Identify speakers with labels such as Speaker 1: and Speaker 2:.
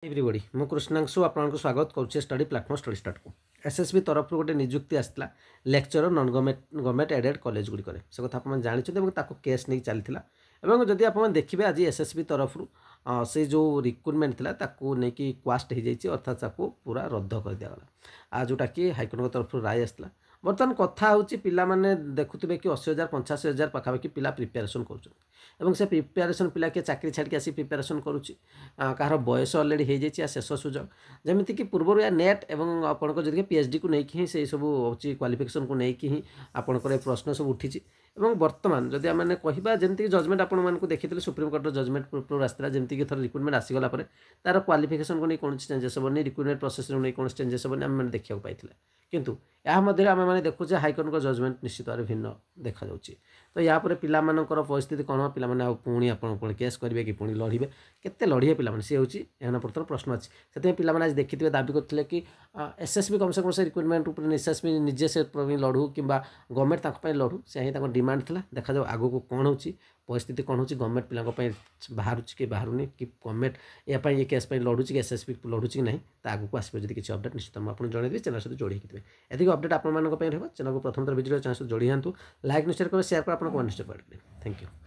Speaker 1: Everybody मु कृष्णांशु आपको स्वागत करुचे स्टडी प्लाटफॉर्म स्टडी स्टार्ट को एसएसबी तरफ गोटे निजुक्ति आसाला lecturer non government aided college गुड़िक से कथा आप जानते केस नहीं चलता जदि आप देखिए आज एसएसबी तरफ से जो रिक्रुटमेंट था नहीं क्वास्ट हो जाए अर्थात पूरा रद्द कर दिगला जोटा कि हाइकोर्ट तरफ राय आसाला बर्तमान कथा हूँ पाने देखुए कि 80,000 85,000 पाखापाखि पिला प्रिपेरेसन कर प्रिपेरेसन पिला किए चाकरी छाड़ी आसी प्रिपेरेसन करुच्ची कहार बयस अलरेडी हो जाए शेष सुजोग जमीक पूर्व या नेट और आपंकर जब पीएचडी को लेकिन ही सब हूँ क्वालिफिकेशन को लेकिन ही आपंकर प्रश्न सब उठी बर्तमान जदि आम कह जमीक जजमेंट आपको देखी सुप्रीमकोर्टर जजमेंट पूर्व आसाला जमीक थर रिक्रुटमेंट आसीगला तार क्वालिफिकेशन को नहीं कौन चेंजेस हेनी रिक्रुटमेंट प्रोसेस नहीं कौन चेंजेस हेनी आम देखा पाई किंतु या आम देखुचे हाइकोर्ट जजमेंट निश्चित भाव भिन्न देखा तो या पिलामानकर परिस्थिति कौन पिलाने पुणी आप केस करेंगे कि पुणी लड़े केते लड़े पिलाने सी हूँ यहाँ बर्तमान प्रश्न अच्छी से पिलाने आज देखिए दाबी करते कि एसएसबी कम से कम से रिक्रुटमेंट एसएसबी निजे से लड़ू कि गवर्नमेंट लड़ू से ही डिमांड था देखा जाऊ आग को कौन हो परिस्थिति कौन हो गवर्नमेंट पिलांई बाहर कि बाहर कि गवर्नमेंट ये केस लड़ू कि एसएसबी लड़ू कि नहीं आगे को आसो किसी अपडेट निश्चित आपको जनइबी चैनल सहित जोड़ी थे एतिक अपडेट आप चैनल को प्रथम थर विजिट चैनल सहित जोड़ी हाँ लाइक निश्चय करें शेयर कर आप कमेंट निश्चय करें थैंक यू।